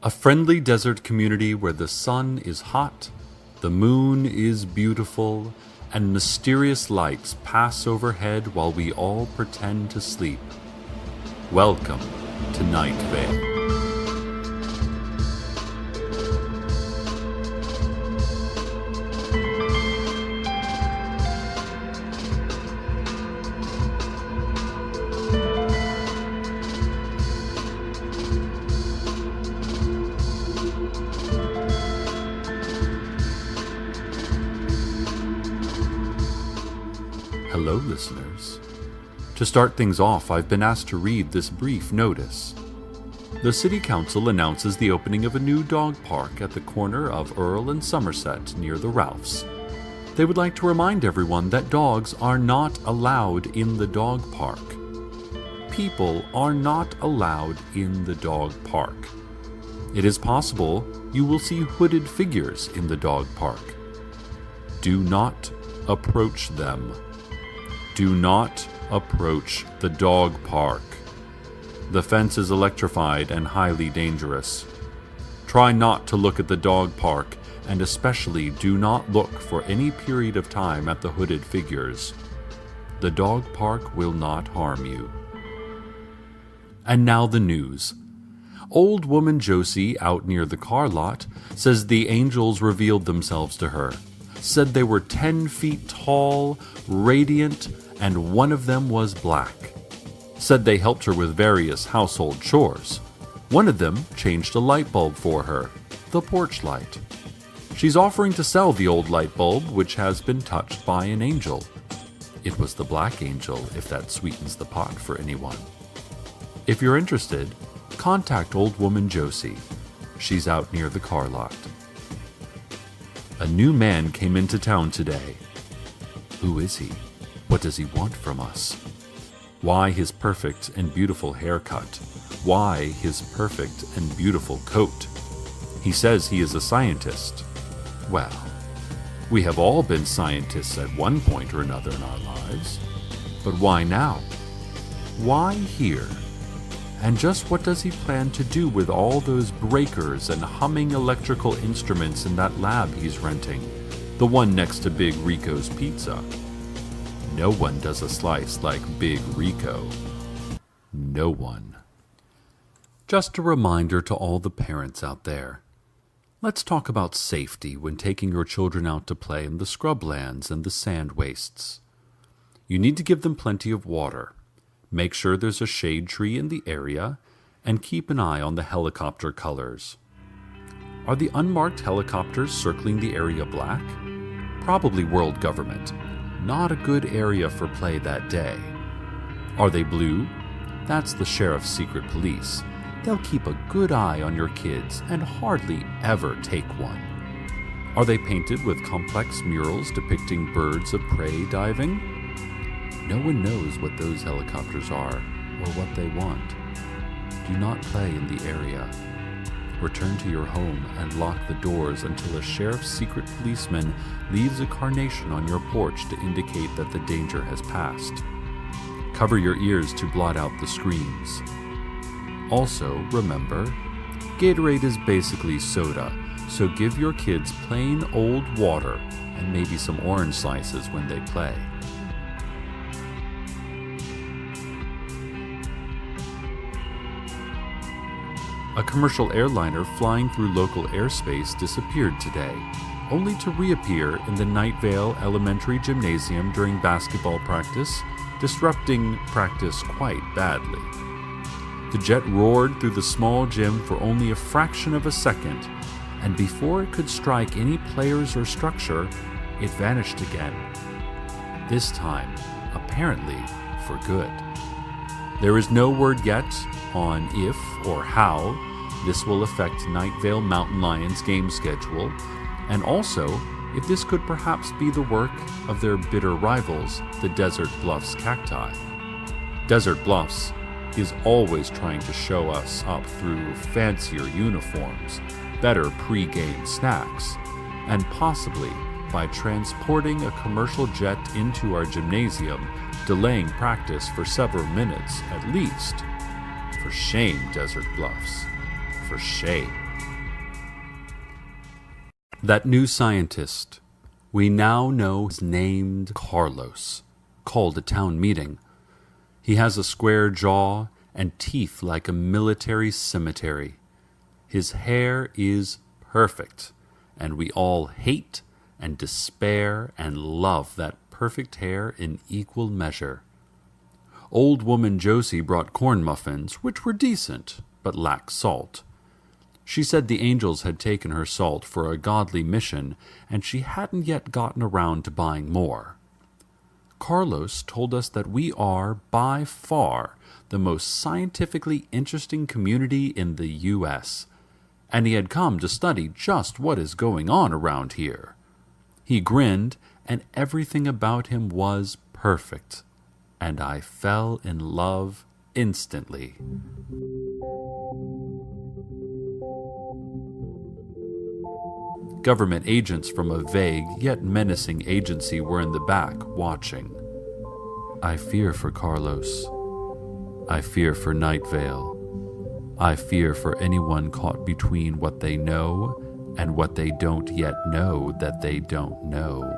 A friendly desert community where the sun is hot, the moon is beautiful, and mysterious lights pass overhead while we all pretend to sleep. Welcome to Night Vale. Hello, listeners. To start things off, I've been asked to read this brief notice. The City Council announces the opening of a new dog park at the corner of Earl and Somerset near the Ralphs. They would like to remind everyone that dogs are not allowed in the dog park. People are not allowed in the dog park. It is possible you will see hooded figures in the dog park. Do not approach them. Do not approach the dog park. The fence is electrified and highly dangerous. Try not to look at the dog park, and especially do not look for any period of time at the hooded figures. The dog park will not harm you. And now the news. Old woman Josie out near the car lot says the angels revealed themselves to her. Said they were 10 feet tall, radiant, and one of them was black. Said they helped her with various household chores. One of them changed a light bulb for her, the porch light. She's offering to sell the old light bulb, which has been touched by an angel. It was the black angel, if that sweetens the pot for anyone. If you're interested, contact Old Woman Josie. She's out near the car lot. A new man came into town today. Who is he? What does he want from us? Why his perfect and beautiful haircut? Why his perfect and beautiful coat? He says he is a scientist. Well, we have all been scientists at one point or another in our lives. But why now? Why here? And just what does he plan to do with all those breakers and humming electrical instruments in that lab he's renting? The one next to Big Rico's Pizza. No one does a slice like Big Rico. No one. Just a reminder to all the parents out there. Let's talk about safety when taking your children out to play in the scrublands and the sand wastes. You need to give them plenty of water. Make sure there's a shade tree in the area, and keep an eye on the helicopter colors. Are the unmarked helicopters circling the area black? Probably world government. Not a good area for play that day. Are they blue? That's the sheriff's secret police. They'll keep a good eye on your kids and hardly ever take one. Are they painted with complex murals depicting birds of prey diving? No one knows what those helicopters are or what they want. Do not play in the area. Return to your home and lock the doors until a sheriff's secret policeman leaves a carnation on your porch to indicate that the danger has passed. Cover your ears to blot out the screams. Also, remember, Gatorade is basically soda, so give your kids plain old water and maybe some orange slices when they play. A commercial airliner flying through local airspace disappeared today, only to reappear in the Night Vale Elementary Gymnasium during basketball practice, disrupting practice quite badly. The jet roared through the small gym for only a fraction of a second, and before it could strike any players or structure, it vanished again. This time, apparently, for good. There is no word yet on if or how this will affect Night Vale Mountain Lions' game schedule, and also if this could perhaps be the work of their bitter rivals, the Desert Bluffs Cacti. Desert Bluffs is always trying to show us up through fancier uniforms, better pre-game snacks, and possibly by transporting a commercial jet into our gymnasium, delaying practice for several minutes at least. For shame, Desert Bluffs. For shame. That new scientist, we now know is named Carlos, called a town meeting. He has a square jaw and teeth like a military cemetery. His hair is perfect, and we all hate and despair and love that perfect hair in equal measure. Old woman Josie brought corn muffins, which were decent, but lacked salt. She said the angels had taken her salt for a godly mission, and she hadn't yet gotten around to buying more. Carlos told us that we are, by far, the most scientifically interesting community in the U.S., and he had come to study just what is going on around here. He grinned, and everything about him was perfect, and I fell in love instantly. Government agents from a vague yet menacing agency were in the back, watching. I fear for Carlos. I fear for Night Vale. I fear for anyone caught between what they know and what they don't yet know that they don't know.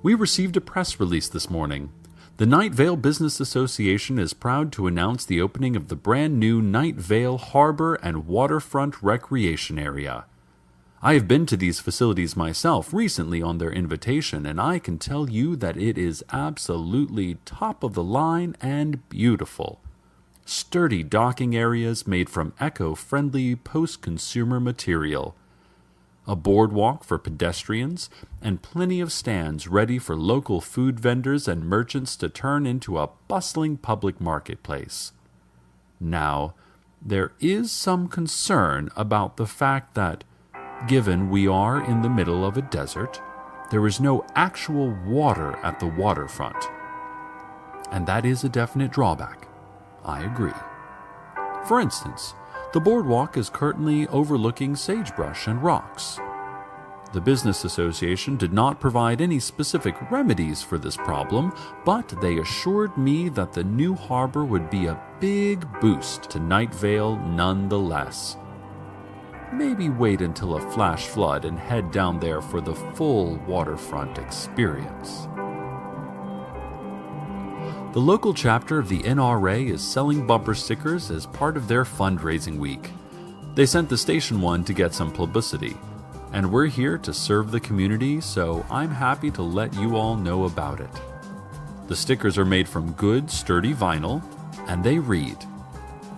We received a press release this morning. The Night Vale Business Association is proud to announce the opening of the brand new Night Vale Harbor and Waterfront Recreation Area. I have been to these facilities myself recently on their invitation, and I can tell you that it is absolutely top of the line and beautiful. Sturdy docking areas made from eco-friendly post-consumer material. A boardwalk for pedestrians, and plenty of stands ready for local food vendors and merchants to turn into a bustling public marketplace. Now, there is some concern about the fact that, given we are in the middle of a desert, there is no actual water at the waterfront. And that is a definite drawback. I agree. For instance, the boardwalk is currently overlooking sagebrush and rocks. The Business Association did not provide any specific remedies for this problem, but they assured me that the new harbor would be a big boost to Night Vale nonetheless. Maybe wait until a flash flood and head down there for the full waterfront experience. The local chapter of the NRA is selling bumper stickers as part of their fundraising week. They sent the station one to get some publicity, and we're here to serve the community, so I'm happy to let you all know about it. The stickers are made from good, sturdy vinyl, and they read,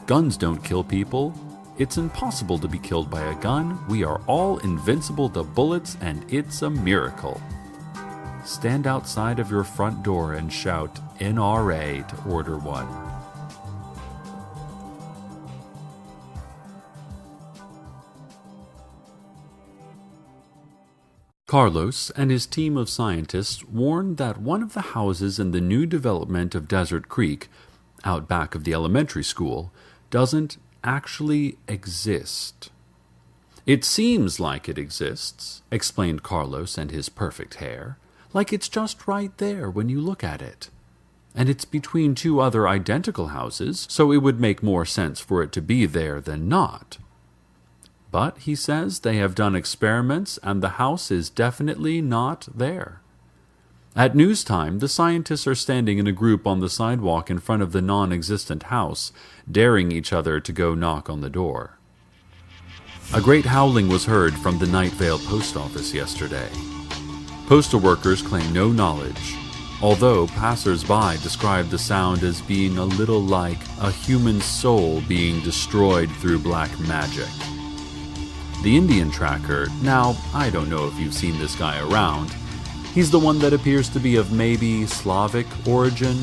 "Guns don't kill people. It's impossible to be killed by a gun. We are all invincible to bullets, and it's a miracle." Stand outside of your front door and shout NRA to order one. Carlos and his team of scientists warned that one of the houses in the new development of Desert Creek, out back of the elementary school, doesn't actually exist. "It seems like it exists," explained Carlos and his perfect hair, "like it's just right there when you look at it. And it's between two other identical houses, so it would make more sense for it to be there than not. But, he says, they have done experiments and the house is definitely not there." At news time, the scientists are standing in a group on the sidewalk in front of the non-existent house, daring each other to go knock on the door. A great howling was heard from the Night Vale post office yesterday. Postal workers claim no knowledge, although passers-by describe the sound as being a little like a human soul being destroyed through black magic. The Indian tracker, now, I don't know if you've seen this guy around. He's the one that appears to be of maybe Slavic origin,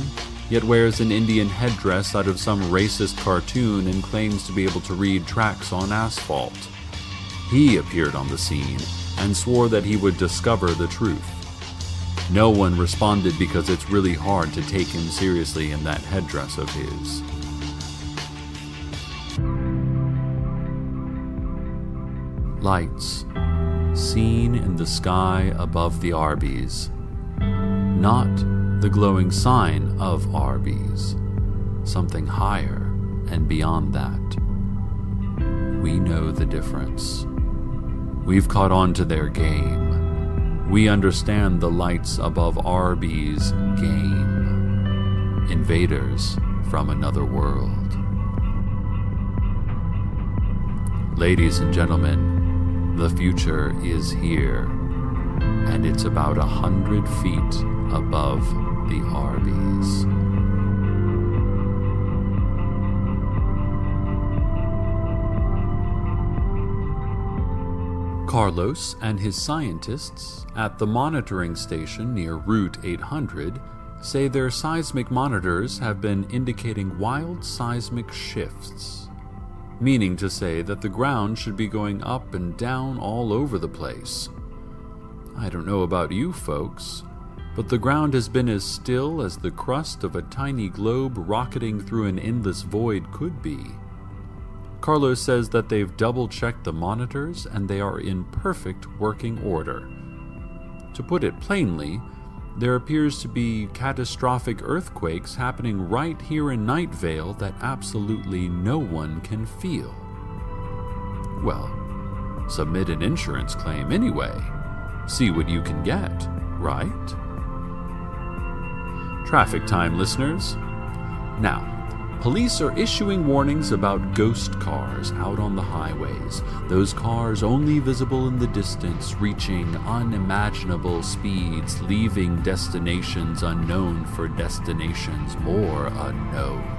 yet wears an Indian headdress out of some racist cartoon and claims to be able to read tracks on asphalt. He appeared on the scene and swore that he would discover the truth. No one responded because it's really hard to take him seriously in that headdress of his. Lights seen in the sky above the Arby's. not the glowing sign of Arby's, something higher and beyond that. We know the difference. We've caught on to their game. We understand the lights above Arby's game. Invaders from another world. Ladies and gentlemen, the future is here, and it's about 100 feet above the Arby's. Carlos and his scientists at the monitoring station near Route 800 say their seismic monitors have been indicating wild seismic shifts, meaning to say that the ground should be going up and down all over the place. I don't know about you folks, but the ground has been as still as the crust of a tiny globe rocketing through an endless void could be. Carlos says that they've double-checked the monitors and they are in perfect working order. To put it plainly, there appears to be catastrophic earthquakes happening right here in Night Vale that absolutely no one can feel. Well, submit an insurance claim anyway. See what you can get, right? Traffic time, listeners. Now, police are issuing warnings about ghost cars out on the highways. Those cars only visible in the distance, reaching unimaginable speeds, leaving destinations unknown for destinations more unknown.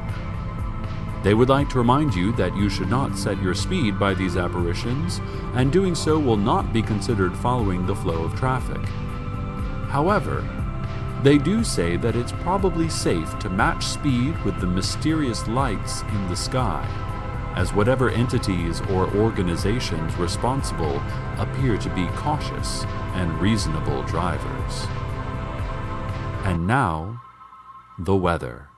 They would like to remind you that you should not set your speed by these apparitions, and doing so will not be considered following the flow of traffic. However, they do say that it's probably safe to match speed with the mysterious lights in the sky, as whatever entities or organizations responsible appear to be cautious and reasonable drivers. And now, the weather.